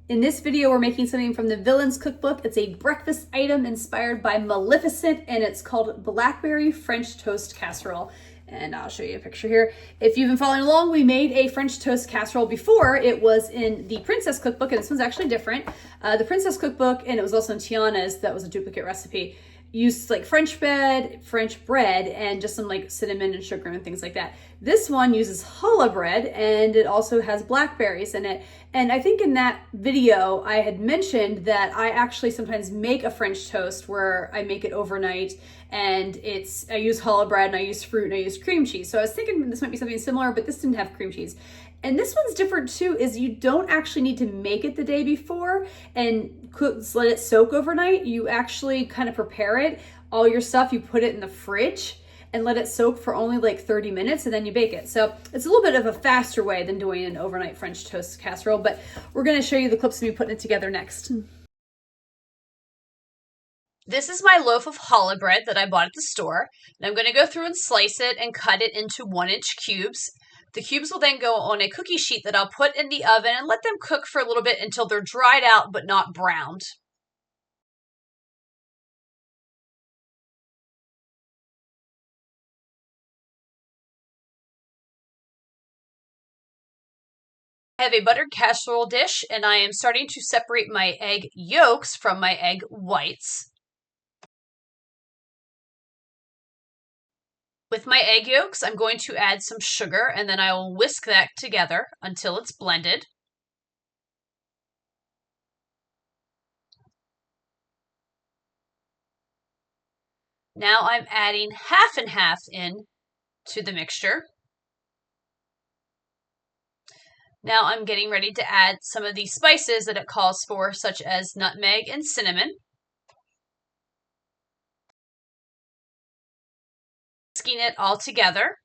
In this video, we're making something from the Villian's cookbook. It's a breakfast item inspired by Maleficent, and it's called Blackberry French Toast Casserole. And I'll show you a picture here. If you've been following along, we made a French toast casserole before. It was in the Princess cookbook, and this one's actually different. The Princess cookbook, and it was also in Tiana's, that was a duplicate recipe. Used like French bread, and just some like cinnamon and sugar and things like that. This one uses challah bread, and it also has blackberries in it. And I think in that video, I had mentioned that I actually sometimes make a French toast where I make it overnight, and I use challah bread, and I use fruit, and I use cream cheese. So I was thinking this might be something similar, but this didn't have cream cheese. And this one's different too, is you don't actually need to make it the day before and let it soak overnight. You actually kind of prepare it, all your stuff, you put it in the fridge and let it soak for only like 30 minutes, and then you bake it. So it's a little bit of a faster way than doing an overnight French toast casserole, but we're gonna show you the clips of me putting it together next. This is my loaf of challah bread that I bought at the store. And I'm gonna go through and slice it and cut it into 1-inch cubes. The cubes will then go on a cookie sheet that I'll put in the oven and let them cook for a little bit until they're dried out but not browned. I have a buttered casserole dish, and I am starting to separate my egg yolks from my egg whites. With my egg yolks, I'm going to add some sugar, and then I will whisk that together until it's blended. Now I'm adding half and half in to the mixture. Now I'm getting ready to add some of the spices that it calls for, such as nutmeg and cinnamon. Whisking it all together.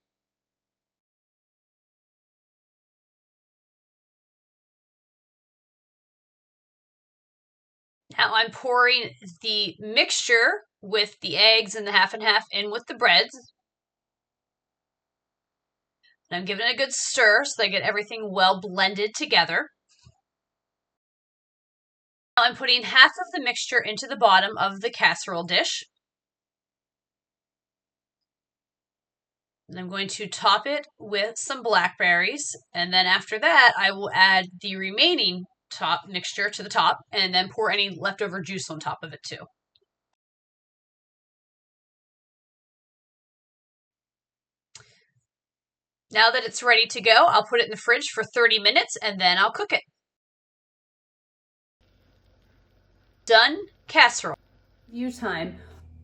Now I'm pouring the mixture with the eggs and the half and half in with the breads. And I'm giving it a good stir so that I get everything well blended together. Now I'm putting half of the mixture into the bottom of the casserole dish. And I'm going to top it with some blackberries, and then after that I will add the remaining top mixture to the top and then pour any leftover juice on top of it too. Now that it's ready to go, I'll put it in the fridge for 30 minutes and then I'll cook it. Done casserole. View time.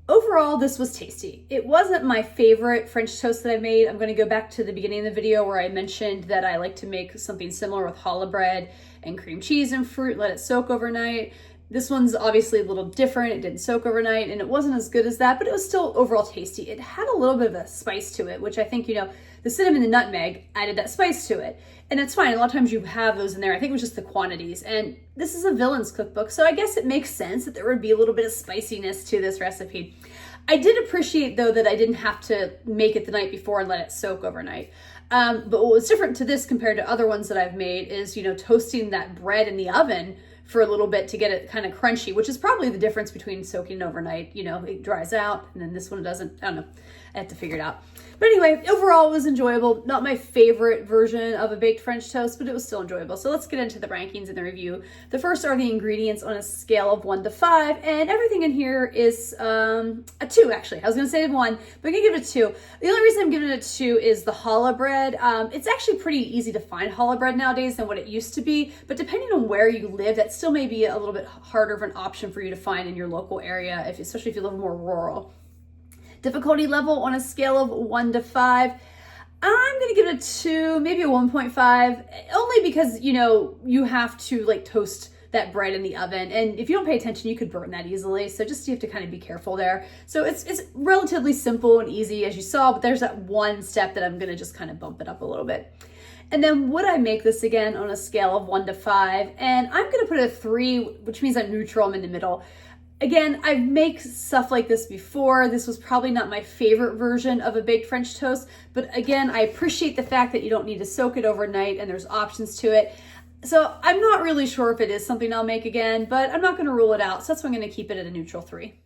Overall, this was tasty. It wasn't my favorite French toast that I made. I'm going to go back to the beginning of the video where I mentioned that I like to make something similar with challah bread and cream cheese and fruit, let it soak overnight. This one's obviously a little different. It didn't soak overnight and it wasn't as good as that, but it was still overall tasty. It had a little bit of a spice to it, which I think, the cinnamon and nutmeg added that spice to it. And it's fine. A lot of times you have those in there. I think it was just the quantities. And this is a Villian's cookbook, so I guess it makes sense that there would be a little bit of spiciness to this recipe. I did appreciate, though, that I didn't have to make it the night before and let it soak overnight. But what was different to this compared to other ones that I've made is, toasting that bread in the oven for a little bit to get it kind of crunchy, which is probably the difference between soaking overnight. It dries out, and then this one doesn't. I don't know. I have to figure it out. But anyway, overall it was enjoyable. Not my favorite version of a baked French toast, but it was still enjoyable. So let's get into the rankings and the review. The first are the ingredients on a scale of 1 to 5, and everything in here is a 2, actually. I was going to say 1, but I'm going to give it a 2. The only reason I'm giving it a 2 is the challah bread. It's actually pretty easy to find challah bread nowadays than what it used to be, but depending on where you live, that still may be a little bit harder of an option for you to find in your local area, especially if you live more rural. Difficulty level on a scale of 1 to 5, I'm gonna give it a 2, maybe a 1.5, only because, you have to toast that bread in the oven. And if you don't pay attention, you could burn that easily. So you have to kind of be careful there. So it's relatively simple and easy as you saw, but there's that one step that I'm gonna just kind of bump it up a little bit. And then would I make this again on a scale of 1 to 5? And I'm gonna put a 3, which means I'm neutral, I'm in the middle. Again, I've made stuff like this before. This was probably not my favorite version of a baked French toast, but again, I appreciate the fact that you don't need to soak it overnight and there's options to it. So I'm not really sure if it is something I'll make again, but I'm not going to rule it out. So that's why I'm going to keep it at a neutral 3.